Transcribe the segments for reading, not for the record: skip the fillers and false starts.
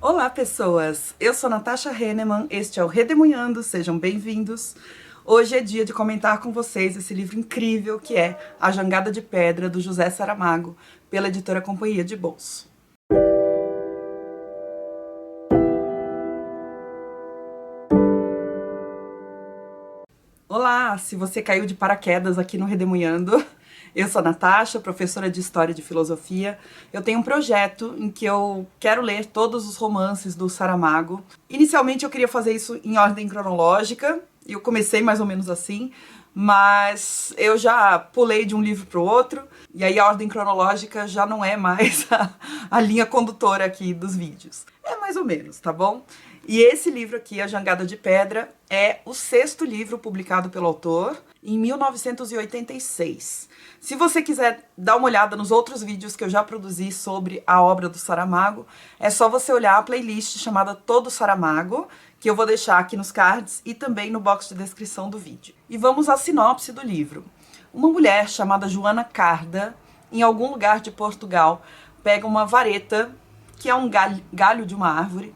Olá, pessoas! Eu sou Natasha Henneman, este é o Redemunhando, sejam bem-vindos. Hoje é dia de comentar com vocês esse livro incrível que é A Jangada de Pedra, do José Saramago, pela editora Companhia de Bolso. Olá! Se você caiu de paraquedas aqui no Redemunhando, eu sou a Natasha, professora de História e de Filosofia. Eu tenho um projeto em que eu quero ler todos os romances do Saramago. Inicialmente eu queria fazer isso em ordem cronológica, e eu comecei mais ou menos assim, mas eu já pulei de um livro para o outro, e aí a ordem cronológica já não é mais a linha condutora aqui dos vídeos. É mais ou menos, tá bom? E esse livro aqui, A Jangada de Pedra, é o 6º livro publicado pelo autor em 1986. Se você quiser dar uma olhada nos outros vídeos que eu já produzi sobre a obra do Saramago, é só você olhar a playlist chamada Todo Saramago, que eu vou deixar aqui nos cards e também no box de descrição do vídeo. E vamos à sinopse do livro. Uma mulher chamada Joana Carda, em algum lugar de Portugal, pega uma vareta, que é um galho de uma árvore,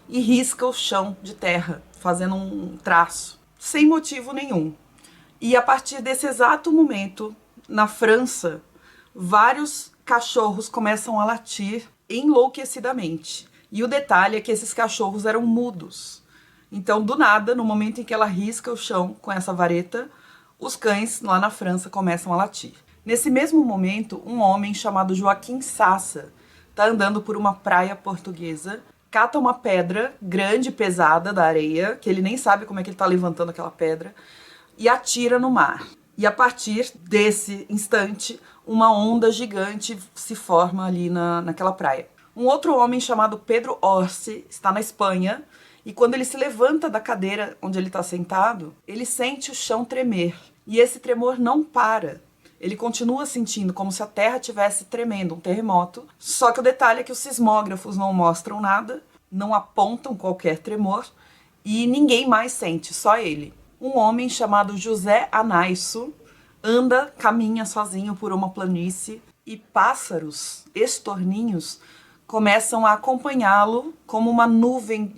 e risca o chão de terra, fazendo um traço, sem motivo nenhum. E a partir desse exato momento, na França, vários cachorros começam a latir enlouquecidamente. E o detalhe é que esses cachorros eram mudos. Então, do nada, no momento em que ela risca o chão com essa vareta, os cães lá na França começam a latir. Nesse mesmo momento, um homem chamado Joaquim Sassa está andando por uma praia portuguesa, cata uma pedra grande e pesada da areia, que ele nem sabe como é que ele está levantando aquela pedra, e atira no mar. E a partir desse instante, uma onda gigante se forma ali naquela praia. Um outro homem chamado Pedro Orsi está na Espanha, e quando ele se levanta da cadeira onde ele está sentado, ele sente o chão tremer. E esse tremor não para. Ele continua sentindo como se a terra estivesse tremendo, um terremoto. Só que o detalhe é que os sismógrafos não mostram nada, não apontam qualquer tremor, e ninguém mais sente, só ele. Um homem chamado José Anaisso caminha sozinho por uma planície, e pássaros, estorninhos, começam a acompanhá-lo como uma nuvem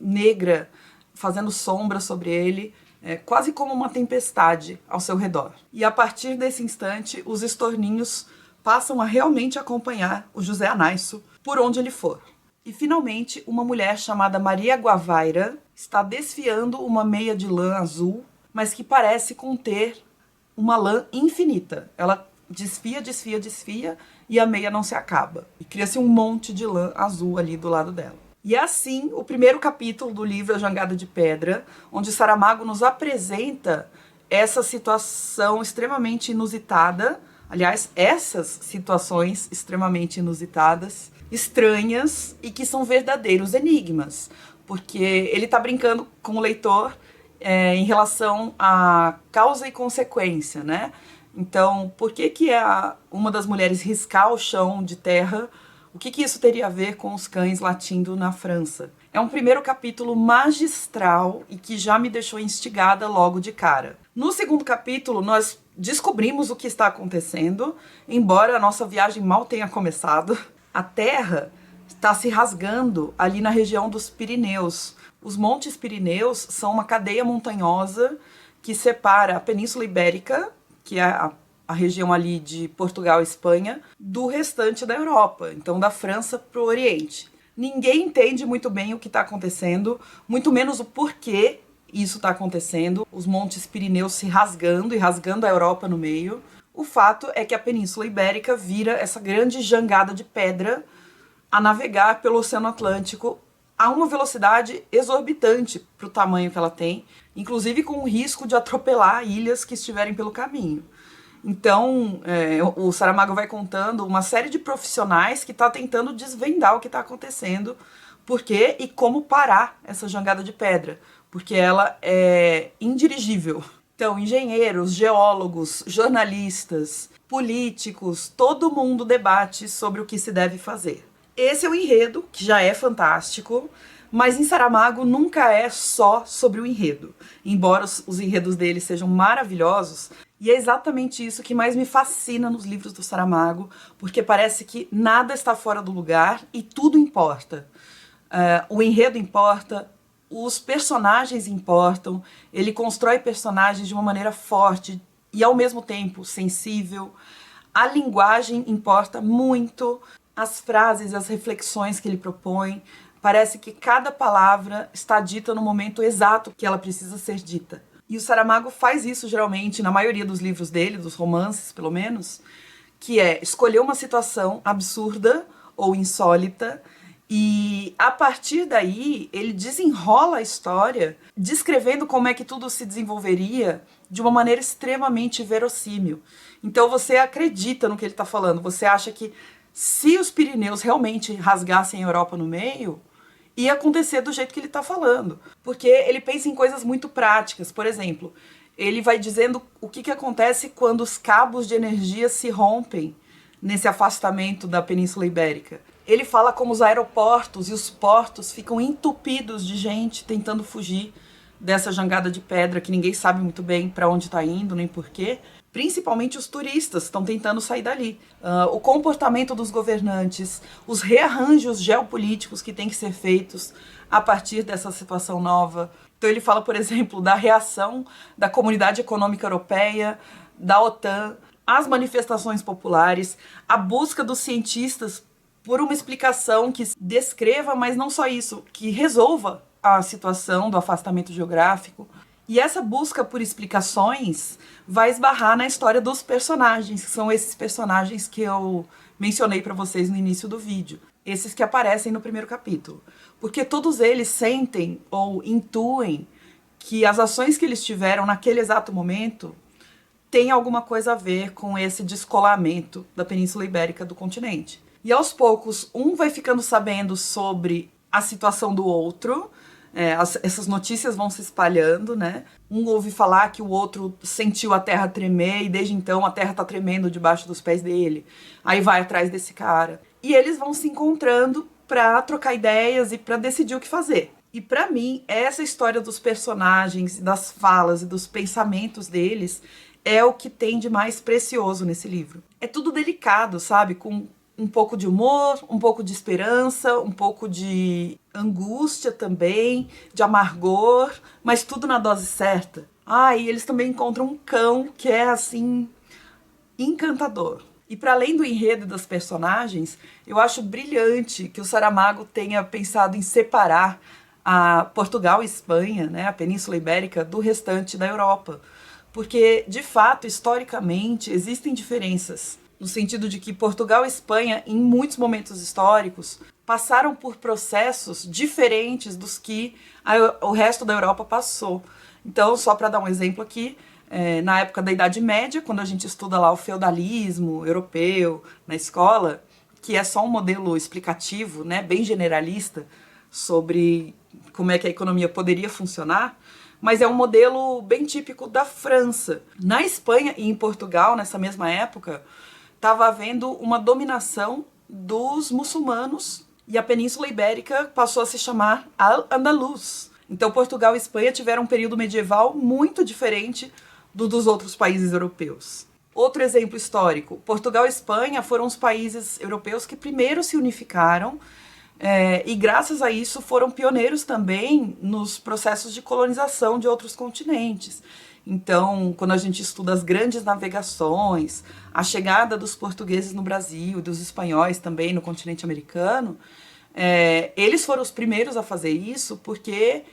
negra, fazendo sombra sobre ele, quase como uma tempestade ao seu redor. E a partir desse instante, os estorninhos passam a realmente acompanhar o José Anaisso por onde ele for. E finalmente, uma mulher chamada Maria Guavaira está desfiando uma meia de lã azul, mas que parece conter uma lã infinita. Ela desfia, desfia, desfia e a meia não se acaba. E cria-se um monte de lã azul ali do lado dela. E é assim o primeiro capítulo do livro A Jangada de Pedra, onde Saramago nos apresenta essa situação extremamente inusitada, aliás, essas situações extremamente inusitadas, estranhas e que são verdadeiros enigmas, porque ele está brincando com o leitor em relação a causa e consequência, né? Então, por que uma das mulheres riscar o chão de terra? O que isso teria a ver com os cães latindo na França? É um primeiro capítulo magistral e que já me deixou instigada logo de cara. No segundo capítulo, nós descobrimos o que está acontecendo, embora a nossa viagem mal tenha começado. A terra está se rasgando ali na região dos Pirineus. Os Montes Pirineus são uma cadeia montanhosa que separa a Península Ibérica, que é a região ali de Portugal e Espanha, do restante da Europa, então da França para o Oriente. Ninguém entende muito bem o que está acontecendo, muito menos o porquê isso está acontecendo, os Montes Pirineus se rasgando e rasgando a Europa no meio. O fato é que a Península Ibérica vira essa grande jangada de pedra a navegar pelo Oceano Atlântico a uma velocidade exorbitante para o tamanho que ela tem, inclusive com o risco de atropelar ilhas que estiverem pelo caminho. Então, o Saramago vai contando uma série de profissionais que está tentando desvendar o que está acontecendo, por quê e como parar essa jangada de pedra, porque ela é indirigível. Então, engenheiros, geólogos, jornalistas, políticos, todo mundo debate sobre o que se deve fazer. Esse é o enredo, que já é fantástico, mas em Saramago nunca é só sobre o enredo, embora os enredos dele sejam maravilhosos. E é exatamente isso que mais me fascina nos livros do Saramago, porque parece que nada está fora do lugar e tudo importa. O enredo importa, os personagens importam, ele constrói personagens de uma maneira forte e ao mesmo tempo sensível. A linguagem importa muito, as frases, as reflexões que ele propõe. Parece que cada palavra está dita no momento exato que ela precisa ser dita. E o Saramago faz isso geralmente na maioria dos livros dele, dos romances pelo menos, que é escolher uma situação absurda ou insólita e a partir daí ele desenrola a história descrevendo como é que tudo se desenvolveria de uma maneira extremamente verossímil. Então você acredita no que ele está falando, você acha que se os Pirineus realmente rasgassem a Europa no meio, ia acontecer do jeito que ele está falando. Porque ele pensa em coisas muito práticas. Por exemplo, ele vai dizendo o que acontece quando os cabos de energia se rompem nesse afastamento da Península Ibérica. Ele fala como os aeroportos e os portos ficam entupidos de gente tentando fugir dessa jangada de pedra que ninguém sabe muito bem para onde está indo, nem porquê. Principalmente os turistas estão tentando sair dali. O comportamento dos governantes, os rearranjos geopolíticos que têm que ser feitos a partir dessa situação nova. Então ele fala, por exemplo, da reação da Comunidade Econômica Europeia, da OTAN, as manifestações populares, a busca dos cientistas por uma explicação que descreva, mas não só isso, que resolva a situação do afastamento geográfico. E essa busca por explicações vai esbarrar na história dos personagens, que são esses personagens que eu mencionei para vocês no início do vídeo. Esses que aparecem no primeiro capítulo. Porque todos eles sentem ou intuem que as ações que eles tiveram naquele exato momento têm alguma coisa a ver com esse descolamento da Península Ibérica do continente. E aos poucos, um vai ficando sabendo sobre a situação do outro. Essas notícias vão se espalhando, né? Um ouve falar que o outro sentiu a terra tremer e desde então a terra tá tremendo debaixo dos pés dele. Aí vai atrás desse cara. E eles vão se encontrando pra trocar ideias e pra decidir o que fazer. E pra mim, essa história dos personagens, das falas e dos pensamentos deles é o que tem de mais precioso nesse livro. É tudo delicado, sabe? Com um pouco de humor, um pouco de esperança, um pouco de angústia também, de amargor, mas tudo na dose certa. E eles também encontram um cão que é, assim, encantador. E para além do enredo das personagens, eu acho brilhante que o Saramago tenha pensado em separar a Portugal e Espanha, né, a Península Ibérica, do restante da Europa. Porque, de fato, historicamente, existem diferenças. No sentido de que Portugal e Espanha, em muitos momentos históricos, passaram por processos diferentes dos que o resto da Europa passou. Então, só para dar um exemplo aqui, na época da Idade Média, quando a gente estuda lá o feudalismo europeu na escola, que é só um modelo explicativo, né, bem generalista, sobre como é que a economia poderia funcionar, mas é um modelo bem típico da França. Na Espanha e em Portugal, nessa mesma época, estava havendo uma dominação dos muçulmanos e a Península Ibérica passou a se chamar Al-Andalus. Então Portugal e Espanha tiveram um período medieval muito diferente dos outros países europeus. Outro exemplo histórico, Portugal e Espanha foram os países europeus que primeiro se unificaram e graças a isso foram pioneiros também nos processos de colonização de outros continentes. Então, quando a gente estuda as grandes navegações, a chegada dos portugueses no Brasil, dos espanhóis também no continente americano, eles foram os primeiros a fazer isso porque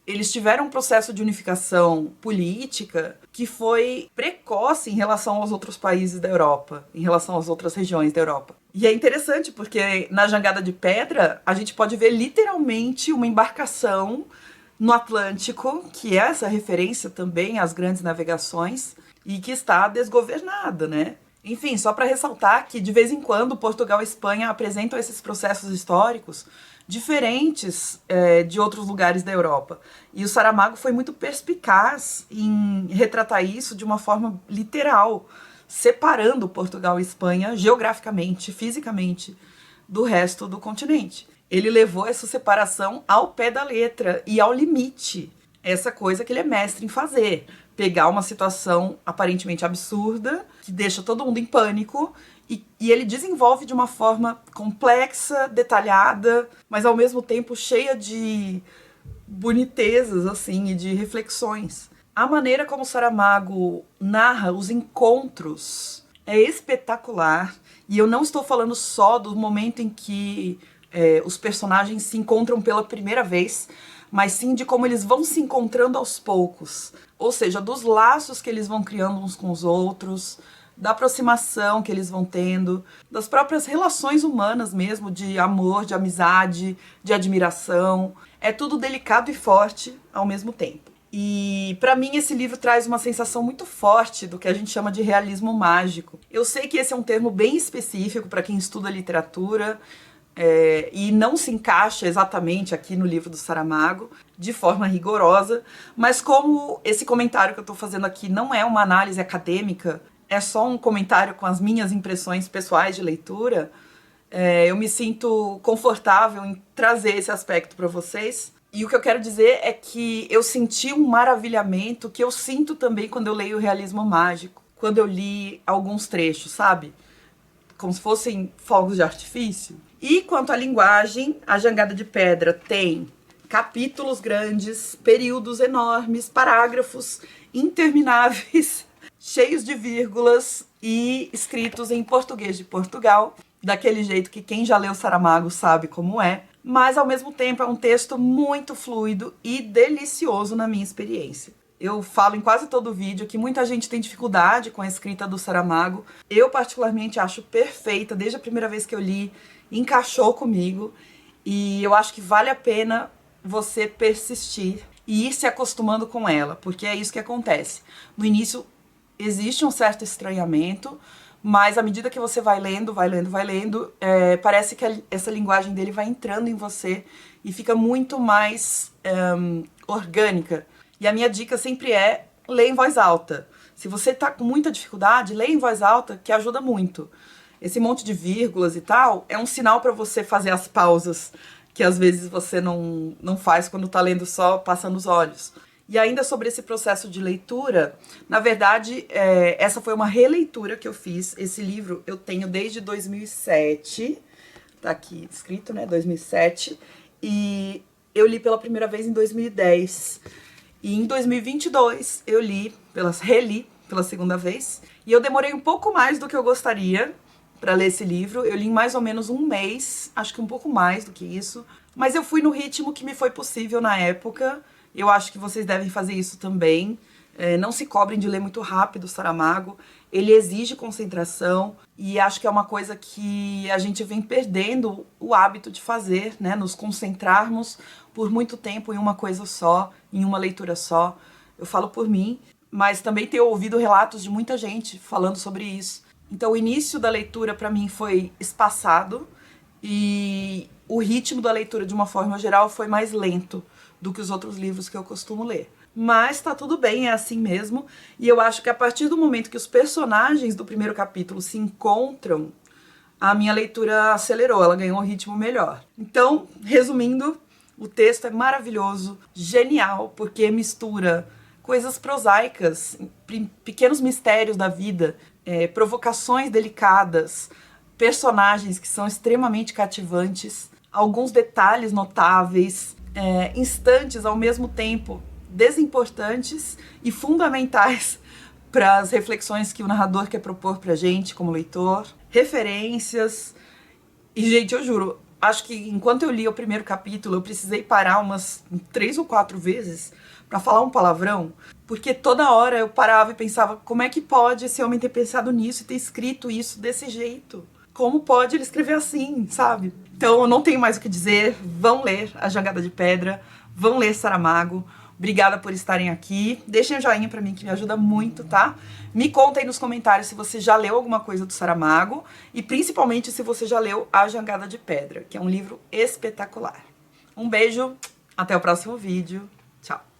eles tiveram um processo de unificação política que foi precoce em relação aos outros países da Europa, em relação às outras regiões da Europa. E é interessante porque na Jangada de Pedra a gente pode ver literalmente uma embarcação no Atlântico, que é essa referência também às grandes navegações, e que está desgovernada, né? Enfim, só para ressaltar que de vez em quando Portugal e Espanha apresentam esses processos históricos diferentes de outros lugares da Europa. E o Saramago foi muito perspicaz em retratar isso de uma forma literal, separando Portugal e Espanha geograficamente, fisicamente, do resto do continente. Ele levou essa separação ao pé da letra e ao limite. Essa coisa que ele é mestre em fazer. Pegar uma situação aparentemente absurda, que deixa todo mundo em pânico, E ele desenvolve de uma forma complexa, detalhada, mas ao mesmo tempo cheia de bonitezas, assim, e de reflexões. A maneira como Saramago narra os encontros é espetacular. E eu não estou falando só do momento em que os personagens se encontram pela primeira vez, mas sim de como eles vão se encontrando aos poucos. Ou seja, dos laços que eles vão criando uns com os outros, da aproximação que eles vão tendo, das próprias relações humanas mesmo, de amor, de amizade, de admiração. É tudo delicado e forte ao mesmo tempo. E pra mim esse livro traz uma sensação muito forte do que a gente chama de realismo mágico. Eu sei que esse é um termo bem específico para quem estuda literatura, e não se encaixa exatamente aqui no livro do Saramago, de forma rigorosa, mas como esse comentário que eu estou fazendo aqui não é uma análise acadêmica, é só um comentário com as minhas impressões pessoais de leitura, eu me sinto confortável em trazer esse aspecto para vocês. E o que eu quero dizer é que eu senti um maravilhamento que eu sinto também quando eu leio o realismo mágico, quando eu li alguns trechos, sabe? Como se fossem fogos de artifício. E quanto à linguagem, A Jangada de Pedra tem capítulos grandes, períodos enormes, parágrafos intermináveis, cheios de vírgulas e escritos em português de Portugal, daquele jeito que quem já leu Saramago sabe como é, mas ao mesmo tempo é um texto muito fluido e delicioso na minha experiência. Eu falo em quase todo vídeo que muita gente tem dificuldade com a escrita do Saramago. Eu particularmente acho perfeita, desde a primeira vez que eu li, encaixou comigo, e eu acho que vale a pena você persistir e ir se acostumando com ela, porque é isso que acontece. No início existe um certo estranhamento, mas à medida que você vai lendo, parece que essa linguagem dele vai entrando em você e fica muito mais orgânica. E a minha dica sempre é ler em voz alta. Se você tá com muita dificuldade, leia em voz alta, que ajuda muito. Esse monte de vírgulas e tal é um sinal para você fazer as pausas que às vezes você não faz quando tá lendo só passando os olhos. E ainda sobre esse processo de leitura, na verdade, essa foi uma releitura que eu fiz. Esse livro eu tenho desde 2007, tá aqui escrito, né, 2007, e eu li pela primeira vez em 2010. E em 2022 eu reli pela segunda vez, e eu demorei um pouco mais do que eu gostaria para ler esse livro. Eu li em mais ou menos um mês, acho que um pouco mais do que isso, mas eu fui no ritmo que me foi possível na época. Eu acho que vocês devem fazer isso também. Não se cobrem de ler muito rápido, Saramago. Ele exige concentração e acho que é uma coisa que a gente vem perdendo o hábito de fazer, né? Nos concentrarmos por muito tempo em uma coisa só, em uma leitura só. Eu falo por mim, mas também tenho ouvido relatos de muita gente falando sobre isso. Então o início da leitura para mim foi espaçado e o ritmo da leitura de uma forma geral foi mais lento do que os outros livros que eu costumo ler. Mas tá tudo bem, é assim mesmo. E eu acho que a partir do momento que os personagens do primeiro capítulo se encontram, a minha leitura acelerou, ela ganhou um ritmo melhor. Então, resumindo, o texto é maravilhoso, genial, porque mistura coisas prosaicas, pequenos mistérios da vida, provocações delicadas, personagens que são extremamente cativantes, alguns detalhes notáveis, instantes ao mesmo tempo desimportantes e fundamentais para as reflexões que o narrador quer propor pra gente como leitor, referências. E, gente, eu juro, acho que enquanto eu li o primeiro capítulo, eu precisei parar umas 3 ou 4 vezes pra falar um palavrão, porque toda hora eu parava e pensava, como é que pode esse homem ter pensado nisso e ter escrito isso desse jeito? Como pode ele escrever assim, sabe? Então eu não tenho mais o que dizer, vão ler A Jangada de Pedra, vão ler Saramago. Obrigada por estarem aqui. Deixem um joinha pra mim que me ajuda muito, tá? Me conta aí nos comentários se você já leu alguma coisa do Saramago e principalmente se você já leu A Jangada de Pedra, que é um livro espetacular. Um beijo, até o próximo vídeo. Tchau!